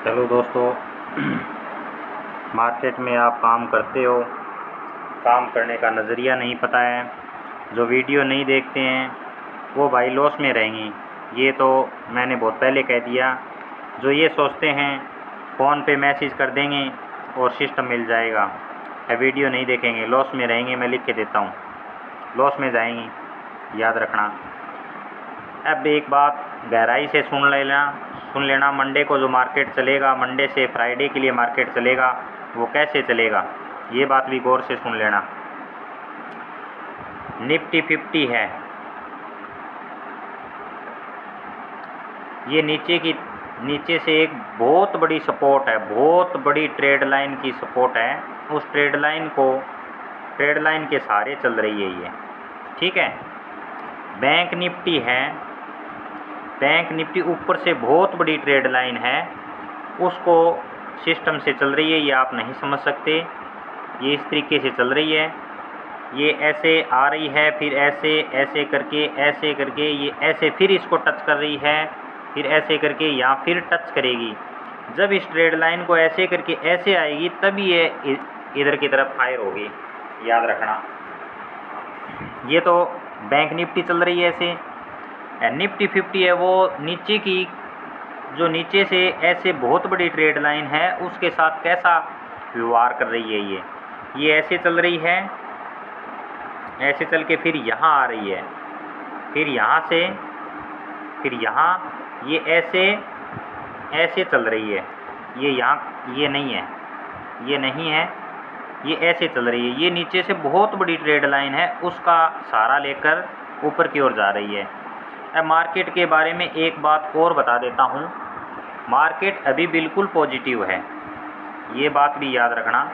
Hello दोस्तों। Market में आप काम करते हो, काम करने का नज़रिया नहीं पता है, जो वीडियो नहीं देखते हैं वो भाई लॉस में रहेंगे। ये तो मैंने बहुत पहले कह दिया। जो ये सोचते हैं फ़ोन पे मैसेज कर देंगे और सिस्टम मिल जाएगा, वीडियो नहीं देखेंगे, लॉस में रहेंगे। मैं लिख के देता हूँ, लॉस में जाएंगे, याद रखना। अब एक बात गहराई से सुन लेना। मंडे को जो मार्केट चलेगा, मंडे से फ्राइडे के लिए मार्केट चलेगा, वो कैसे चलेगा ये बात भी गौर से सुन लेना। निफ्टी 50 है, ये नीचे से एक बहुत बड़ी सपोर्ट है, बहुत बड़ी ट्रेड लाइन की सपोर्ट है। उस ट्रेड लाइन के सहारे चल रही है ये, ठीक है। बैंक निफ्टी है, बैंक निफ्टी ऊपर से बहुत बड़ी ट्रेड लाइन है, उसको सिस्टम से चल रही है, ये आप नहीं समझ सकते। ये इस तरीके से चल रही है, ये ऐसे आ रही है, फिर ऐसे करके ये ऐसे फिर इसको टच कर रही है, फिर ऐसे करके यहाँ फिर टच करेगी। जब इस ट्रेड लाइन को ऐसे करके ऐसे आएगी तब ये इधर की तरफ फायर होगी, याद रखना। ये तो बैंक निफ्टी चल रही है ऐसे। निफ्टी 50 है, वो जो नीचे से ऐसे बहुत बड़ी ट्रेड लाइन है उसके साथ कैसा व्यवहार कर रही है। ये ऐसे चल रही है, ऐसे चल के फिर यहाँ आ रही है, फिर यहाँ से फिर यहाँ, ये ऐसे चल रही है। ये यहाँ ये नहीं है, ये ऐसे चल रही है। ये नीचे से बहुत बड़ी ट्रेड लाइन है, उसका सहारा लेकर ऊपर की ओर जा रही है। अब मार्केट के बारे में एक बात और बता देता हूँ, मार्केट अभी बिल्कुल पॉजिटिव है, ये बात भी याद रखना।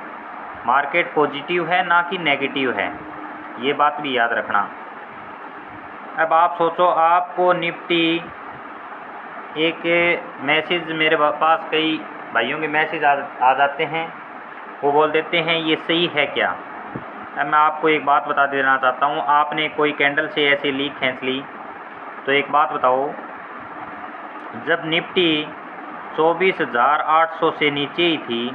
मार्केट पॉजिटिव है, ना कि नेगेटिव है, ये बात भी याद रखना। अब आप सोचो, आपको निफ्टी एक मैसेज, मेरे पास कई भाइयों के मैसेज आ जाते हैं, वो बोल देते हैं ये सही है क्या। अब मैं आपको एक बात बता देना चाहता हूँ, आपने कोई कैंडल से ऐसे ली खींच ली, तो एक बात बताओ, जब निफ्टी 24,800 से नीचे ही थी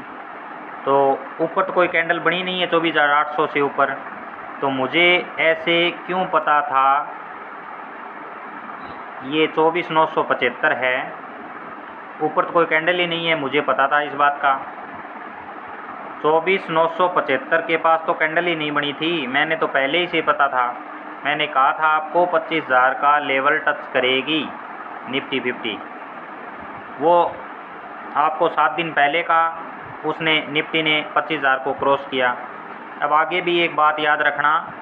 तो ऊपर तो कोई कैंडल बनी नहीं है 24,800 से ऊपर, तो मुझे ऐसे क्यों पता था ये 24,975 है, ऊपर तो कोई कैंडल ही नहीं है, मुझे पता था इस बात का। 24,975 के पास तो कैंडल ही नहीं बनी थी, मैंने तो पहले ही से पता था। मैंने कहा था आपको 25,000 का लेवल टच करेगी निफ्टी 50, वो आपको 7 दिन पहले का उसने निफ्टी ने 25,000 को क्रॉस किया। अब आगे भी एक बात याद रखना,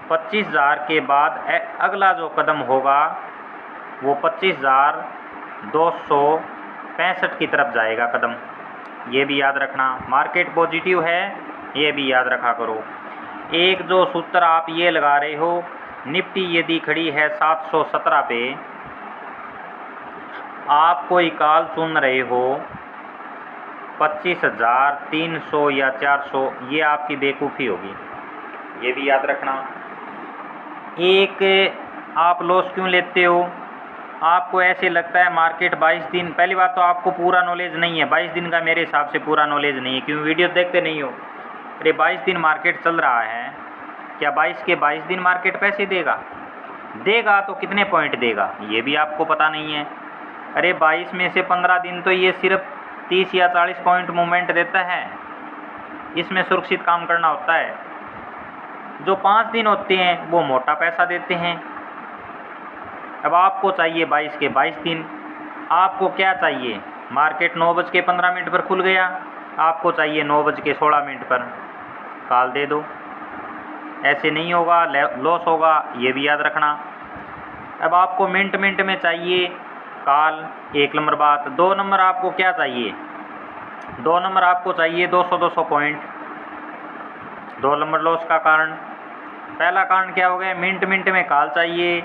25,000 के बाद अगला जो कदम होगा वो 25,265 की तरफ जाएगा कदम, ये भी याद रखना। मार्केट पॉजिटिव है, ये भी याद रखा करो। एक जो सूत्र आप ये लगा रहे हो, निफ्टी यदि खड़ी है 717 पे, आप कोई कॉल चुन रहे हो 25,300 या 400, ये आपकी बेवकूफ़ी होगी, ये भी याद रखना। एक आप लॉस क्यों लेते हो, आपको ऐसे लगता है मार्केट 22 दिन, पहली बात तो आपको पूरा नॉलेज नहीं है, 22 दिन का मेरे हिसाब से पूरा नॉलेज नहीं है, क्यों वीडियो देखते नहीं हो। अरे 22 दिन मार्केट चल रहा है, क्या 22 के 22 दिन मार्केट पैसे देगा तो कितने पॉइंट देगा ये भी आपको पता नहीं है। अरे 22 में से 15 दिन तो ये सिर्फ 30 या 40 पॉइंट मूवमेंट देता है, इसमें सुरक्षित काम करना होता है। जो 5 दिन होते हैं वो मोटा पैसा देते हैं। अब आपको चाहिए 22 के 22 दिन, आपको क्या चाहिए, मार्केट 9:15 पर खुल गया, आपको चाहिए 9:16 पर कॉल दे दो, ऐसे नहीं होगा, लॉस होगा, ये भी याद रखना। अब आपको मिनट में चाहिए कॉल, 1 नंबर बात। 2 नंबर आपको क्या चाहिए, 2 नंबर आपको चाहिए 200 पॉइंट। 2 नंबर लॉस का कारण, पहला कारण क्या हो गया, मिनट में कॉल चाहिए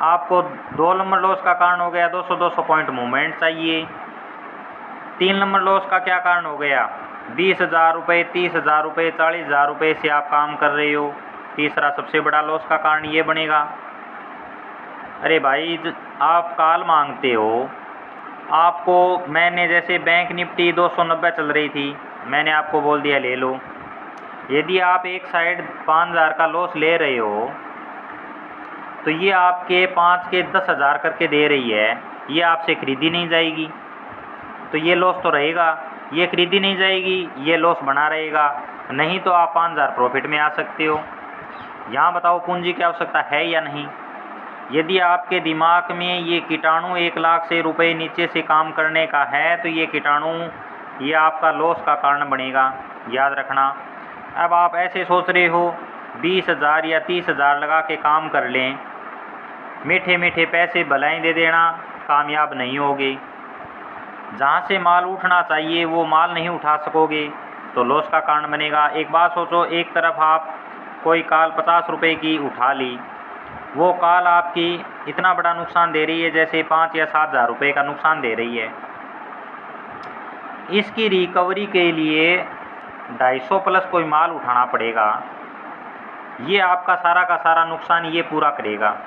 आपको। 2 नंबर लॉस का कारण हो गया 200 पॉइंट मूवमेंट चाहिए। 3 नंबर लॉस का क्या कारण हो गया, 20,000 रुपये, 30,000 रुपये, 40,000 रुपये से आप काम कर रहे हो। तीसरा सबसे बड़ा लॉस का कारण ये बनेगा। अरे भाई, आप कॉल मांगते हो आपको मैंने जैसे बैंक निफ्टी 290 चल रही थी, मैंने आपको बोल दिया ले लो। यदि आप एक साइड 5000 का लॉस ले रहे हो तो ये आपके 5 के 10,000 करके दे रही है, ये आपसे खरीदी नहीं जाएगी तो ये लॉस तो रहेगा। ये खरीदी नहीं जाएगी, ये लॉस बना रहेगा। नहीं तो आप 5000 प्रॉफिट में आ सकते हो। यहाँ बताओ पूंजी की आवश्यकता है या नहीं। यदि आपके दिमाग में ये कीटाणु 1 लाख से रुपए नीचे से काम करने का है तो ये कीटाणु ये आपका लॉस का कारण बनेगा, याद रखना। अब आप ऐसे सोच रहे हो 20,000 या 30,000 लगा के काम कर लें, मीठे मीठे पैसे भलाई दे देना, कामयाब नहीं होगे। जहाँ से माल उठना चाहिए वो माल नहीं उठा सकोगे तो लॉस का कारण बनेगा। एक बात सोचो, एक तरफ आप कोई कॉल 50 रुपये की उठा ली, वो कॉल आपकी इतना बड़ा नुकसान दे रही है जैसे 5 या 7,000 रुपये का नुकसान दे रही है। इसकी रिकवरी के लिए 250 प्लस कोई माल उठाना पड़ेगा। ये आपका सारा का सारा नुकसान ये पूरा करेगा।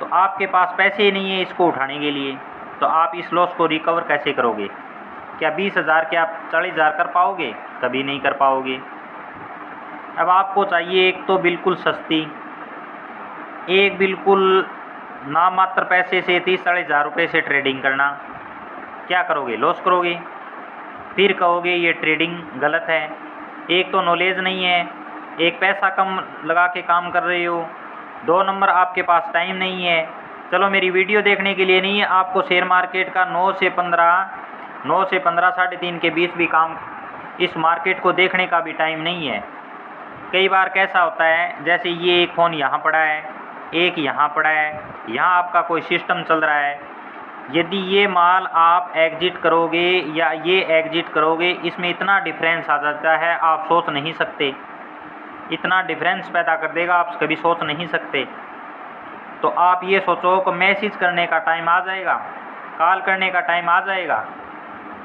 तो आपके पास पैसे ही नहीं है इसको उठाने के लिए, तो आप इस लॉस को रिकवर कैसे करोगे। क्या 20,000 के आप 40,000 कर पाओगे? कभी नहीं कर पाओगे। अब आपको चाहिए एक तो बिल्कुल सस्ती, एक बिल्कुल नाम मात्र पैसे से 30-40,000 रुपये से ट्रेडिंग करना। क्या करोगे? लॉस करोगे। फिर कहोगे ये ट्रेडिंग गलत है। एक तो नॉलेज नहीं है, एक पैसा कम लगा के काम कर रहे हो, 2 नंबर आपके पास टाइम नहीं है। चलो मेरी वीडियो देखने के लिए नहीं है, आपको शेयर मार्केट का 9 से 15 साढ़े 3 के बीच भी काम, इस मार्केट को देखने का भी टाइम नहीं है। कई बार कैसा होता है, जैसे ये एक फ़ोन यहाँ पड़ा है, एक यहाँ पड़ा है, यहाँ आपका कोई सिस्टम चल रहा है। यदि ये माल आप एग्जिट करोगे या ये एग्जिट करोगे, इसमें इतना डिफरेंस आ जाता है आप सोच नहीं सकते। इतना डिफरेंस पैदा कर देगा आप कभी सोच नहीं सकते। तो आप ये सोचो कि मैसेज करने का टाइम आ जाएगा, कॉल करने का टाइम आ जाएगा,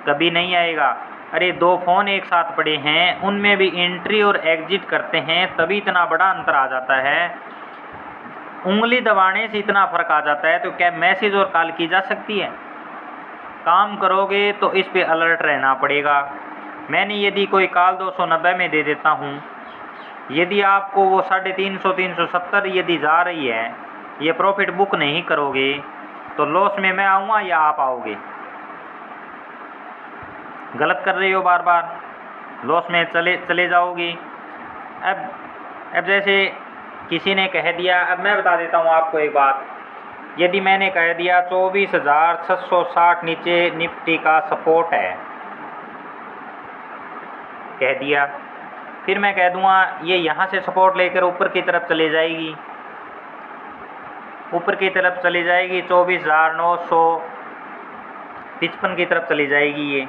कभी नहीं आएगा। अरे 2 फ़ोन एक साथ पड़े हैं, उनमें भी एंट्री और एग्जिट करते हैं तभी इतना बड़ा अंतर आ जाता है। उंगली दबाने से इतना फ़र्क आ जाता है, तो क्या मैसेज और कॉल की जा सकती है? काम करोगे तो इस पे अलर्ट रहना पड़ेगा। मैंने यदि कोई कॉल 290 में दे देता हूँ, यदि आपको वो 350-370 यदि जा रही है, ये प्रॉफिट बुक नहीं करोगे तो लॉस में मैं आऊँगा या आप आओगे? गलत कर रहे हो, बार बार लॉस में चले जाओगे। अब जैसे किसी ने कह दिया, अब मैं बता देता हूँ आपको एक बात। यदि मैंने कह दिया 24,760 नीचे निफ्टी का सपोर्ट है, कह दिया, फिर मैं कह दूँगा ये यहाँ से सपोर्ट लेकर ऊपर की तरफ चले जाएगी, ऊपर की तरफ चली जाएगी 24,955 की तरफ चली जाएगी। ये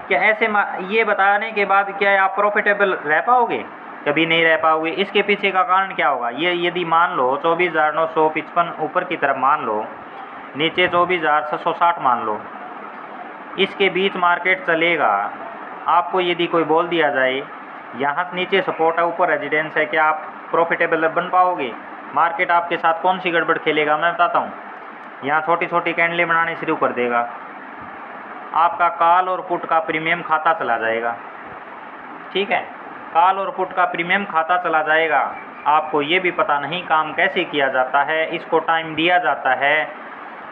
क्या ऐसे ये बताने के बाद क्या आप प्रॉफिटेबल रह पाओगे? कभी नहीं रह पाओगे। इसके पीछे का कारण क्या होगा? ये यदि मान लो 24,955 ऊपर की तरफ मान लो, नीचे 24,760 मान लो, इसके बीच मार्केट चलेगा। आपको यदि कोई बोल दिया जाए यहाँ से नीचे सपोर्ट है, ऊपर रेजिडेंस है, क्या आप प्रॉफिटेबल बन पाओगे? मार्केट आपके साथ कौन सी गड़बड़ खेलेगा मैं बताता हूँ। यहाँ छोटी छोटी कैंडलें बनाने शुरू कर देगा, आपका कॉल और पुट का प्रीमियम खाता चला जाएगा। ठीक है, कॉल और पुट का प्रीमियम खाता चला जाएगा। आपको ये भी पता नहीं काम कैसे किया जाता है, इसको टाइम दिया जाता है।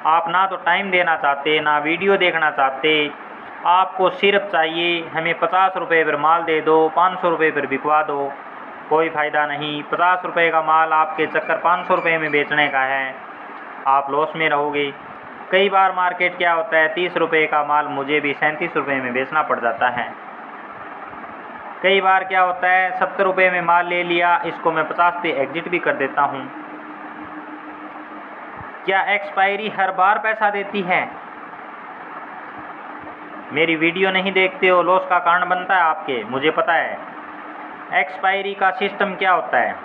आप ना तो टाइम देना चाहते, ना वीडियो देखना चाहते। आपको सिर्फ चाहिए हमें 50 रुपये पर माल दे दो, 500 रुपये पर बिकवा दो, कोई फ़ायदा नहीं। 50 रुपये का माल आपके चक्कर 500 रुपये में बेचने का है, आप लॉस में रहोगे। कई बार मार्केट क्या होता है, 30 रुपये का माल मुझे भी 37 रुपये में बेचना पड़ जाता है। कई बार क्या होता है 70 रुपये में माल ले लिया, इसको मैं 50 पे एग्जिट भी कर देता हूँ। क्या एक्सपायरी हर बार पैसा देती है? मेरी वीडियो नहीं देखते हो, लॉस का कारण बनता है आपके, मुझे पता है। एक्सपायरी का सिस्टम क्या होता है?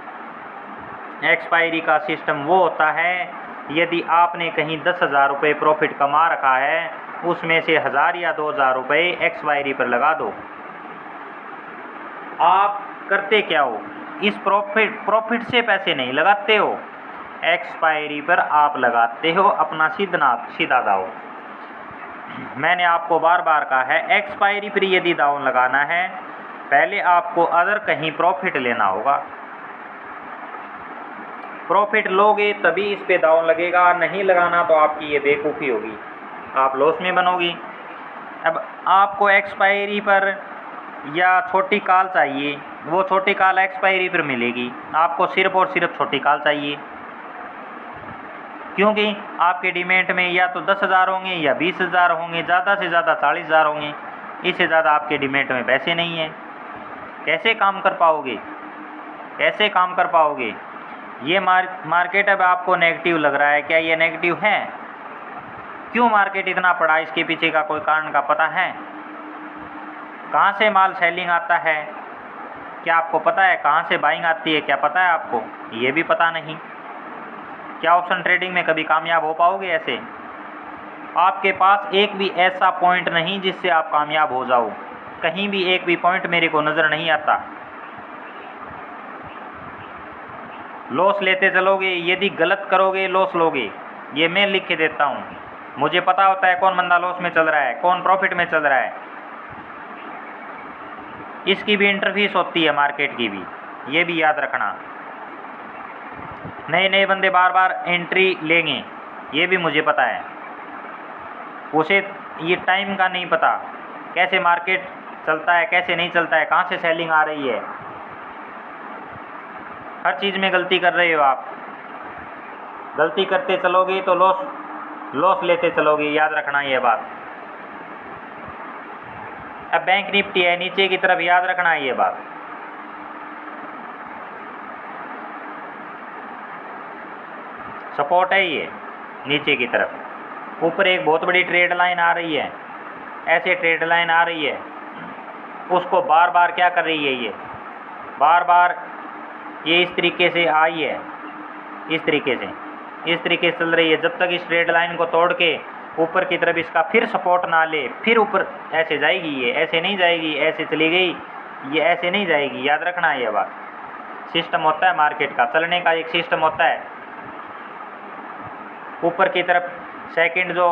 एक्सपायरी का सिस्टम वो होता है यदि आपने कहीं 10,000 रुपये प्रॉफिट कमा रखा है, उसमें से 1,000 या 2,000 रुपये एक्सपायरी पर लगा दो। आप करते क्या हो? इस प्रॉफिट से पैसे नहीं लगाते हो, एक्सपायरी पर आप लगाते हो अपना सीधा दाव। मैंने आपको बार बार कहा है, एक्सपायरी पर यदि डाउन लगाना है पहले आपको अदर कहीं प्रॉफिट लेना होगा। प्रॉफिट लोगे तभी इस पे डाउन लगेगा, नहीं लगाना तो आपकी ये बेवकूफ़ी होगी, आप लॉस में बनोगी। अब आपको एक्सपायरी पर या छोटी कॉल चाहिए, वो छोटी कॉल एक्सपायरी पर मिलेगी, आपको सिर्फ और सिर्फ छोटी कॉल चाहिए, क्योंकि आपके डिमेट में या तो 10,000 होंगे या 20,000 होंगे, ज़्यादा से ज़्यादा 40,000 होंगे, इससे ज़्यादा आपके डिमेट में पैसे नहीं हैं। कैसे काम कर पाओगे, कैसे काम कर पाओगे? ये मार्केट अब आपको नेगेटिव लग रहा है, क्या ये नेगेटिव है? क्यों मार्केट इतना पड़ा, इसके पीछे का कोई कारण का पता है? कहाँ से माल सेलिंग आता है, क्या आपको पता है? कहाँ से बाइंग आती है, क्या पता है आपको? ये भी पता नहीं। क्या ऑप्शन ट्रेडिंग में कभी कामयाब हो पाओगे? ऐसे आपके पास एक भी ऐसा पॉइंट नहीं जिससे आप कामयाब हो जाओ, कहीं भी एक भी पॉइंट मेरे को नज़र नहीं आता। लॉस लेते चलोगे, यदि गलत करोगे लॉस लोगे, ये मैं लिख के देता हूँ। मुझे पता होता है कौन बंदा लॉस में चल रहा है, कौन प्रॉफिट में चल रहा है। इसकी भी इंटरफेस होती है मार्केट की भी, ये भी याद रखना। नए नए बंदे बार बार एंट्री लेंगे, ये भी मुझे पता है। उसे ये टाइम का नहीं पता, कैसे मार्केट चलता है कैसे नहीं चलता है, कहाँ से सेलिंग आ रही है। हर चीज़ में गलती कर रहे हो आप। गलती करते चलोगे तो लॉस लेते चलोगे, याद रखना ये बात। अब बैंक निफ्टी है नीचे की तरफ, याद रखना ये बात। सपोर्ट है ये नीचे की तरफ, ऊपर एक बहुत बड़ी ट्रेड लाइन आ रही है, ऐसे ट्रेड लाइन आ रही है, उसको बार बार क्या कर रही है, ये बार बार ये इस तरीके से आई है, इस तरीके से चल रही है। जब तक इस ट्रेड लाइन को तोड़ के ऊपर की तरफ इसका फिर सपोर्ट ना ले, फिर ऊपर ऐसे जाएगी, ये ऐसे नहीं जाएगी, ऐसे चली गई, ये ऐसे नहीं जाएगी, याद रखना ये बात। सिस्टम होता है मार्केट का, चलने का एक सिस्टम होता है। ऊपर की तरफ सेकंड जो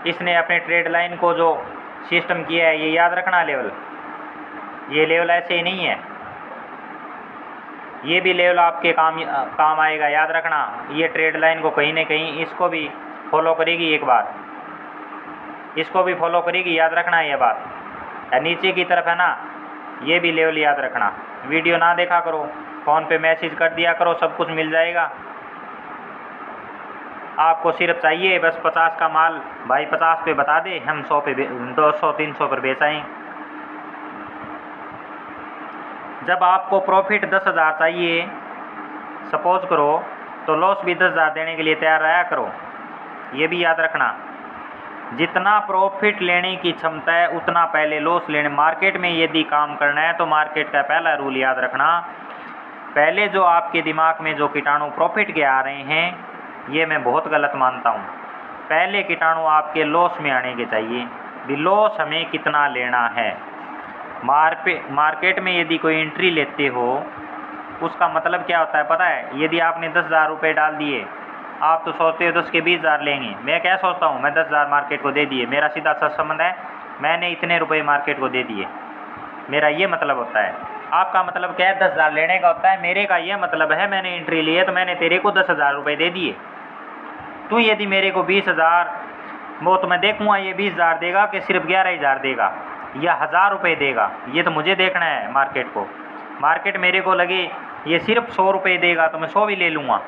इसने अपने ट्रेड लाइन को जो सिस्टम किया है, ये याद रखना लेवल, ये लेवल ऐसे ही नहीं है, ये भी लेवल आपके काम आएगा, याद रखना। ये ट्रेड लाइन को कहीं ना कहीं इसको भी फॉलो करेगी, एक बार इसको भी फॉलो करेगी, याद रखना ये बात। नीचे की तरफ है ना, ये भी लेवल याद रखना। वीडियो ना देखा करो, फ़ोन पे मैसेज कर दिया करो, सब कुछ मिल जाएगा। आपको सिर्फ चाहिए बस 50 का माल, भाई 50 पे बता दे, हम 100 पे 200 300 पर बेचाएँ। जब आपको प्रॉफिट 10,000 चाहिए सपोज करो, तो लॉस भी 10,000 देने के लिए तैयार रहा करो, ये भी याद रखना। जितना प्रॉफिट लेने की क्षमता है उतना पहले लॉस लेने। मार्केट में यदि काम करना है तो मार्केट का पहला रूल याद रखना, पहले जो आपके दिमाग में जो कीटाणु प्रॉफिट के आ रहे हैं, ये मैं बहुत गलत मानता हूँ। पहले कीटाणु आपके लॉस में आने के चाहिए, भी लॉस हमें कितना लेना है। मार्केट में यदि कोई एंट्री लेते हो, उसका मतलब क्या होता है पता है? यदि आपने 10,000 रुपये डाल दिए, आप तो सोचते हो 10 के 20,000 लेंगे। मैं क्या सोचता हूँ, मैं 10,000 मार्केट को दे दिए, मेरा सीधा सा संबंध है, मैंने इतने रुपए मार्केट को दे दिए, मेरा ये मतलब होता है। आपका मतलब क्या है? 10,000 लेने का होता है। मेरे का ये मतलब है, मैंने एंट्री ली है तो मैंने तेरे को 10,000 रुपये दे दिए। तू यदि मेरे को 20,000, वो तो मैं देखूँगा ये 20,000 देगा कि सिर्फ 11,000 देगा या 1,000 रुपये देगा, ये तो मुझे देखना है मार्केट को। मार्केट मेरे को लगे ये सिर्फ 100 रुपये देगा तो मैं 100 भी ले लूँगा।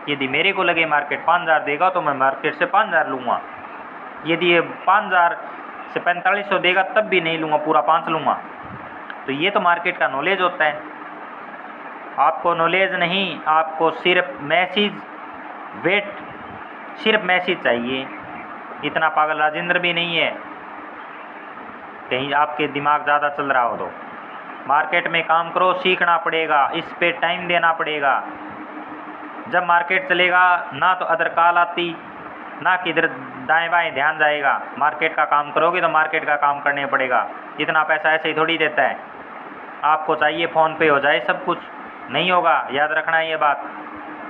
यदि मेरे को लगे मार्केट 5,000 देगा तो मैं मार्केट से 5,000 लूँगा। यदि ये 5,000 से 4500 देगा तब भी नहीं लूँगा, पूरा 5 लूँगा। तो ये तो मार्केट का नॉलेज होता है। आपको नॉलेज नहीं, आपको सिर्फ मैसेज वेट, सिर्फ मैसेज चाहिए। इतना पागल राजेंद्र भी नहीं है, कहीं आपके दिमाग ज़्यादा चल रहा हो तो। मार्केट में काम करो, सीखना पड़ेगा, इस पे टाइम देना पड़ेगा। जब मार्केट चलेगा ना तो अदर कॉल आती, ना किधर दाएं बाएं ध्यान जाएगा। मार्केट का काम करोगे तो मार्केट का काम करने पड़ेगा। इतना पैसा ऐसे ही थोड़ी देता है। आपको चाहिए फ़ोन पे हो जाए सब कुछ, नहीं होगा, याद रखना ये बात।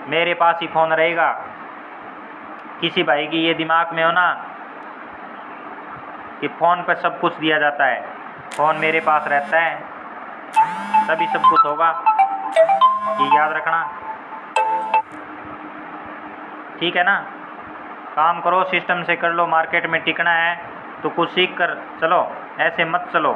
मेरे पास ही फ़ोन रहेगा। किसी भाई की ये दिमाग में हो ना कि फ़ोन पर सब कुछ दिया जाता है, फ़ोन मेरे पास रहता है तभी सब कुछ होगा, ये याद रखना, ठीक है ना। काम करो, सिस्टम से कर लो, मार्केट में टिकना है तो कुछ सीख कर चलो, ऐसे मत चलो।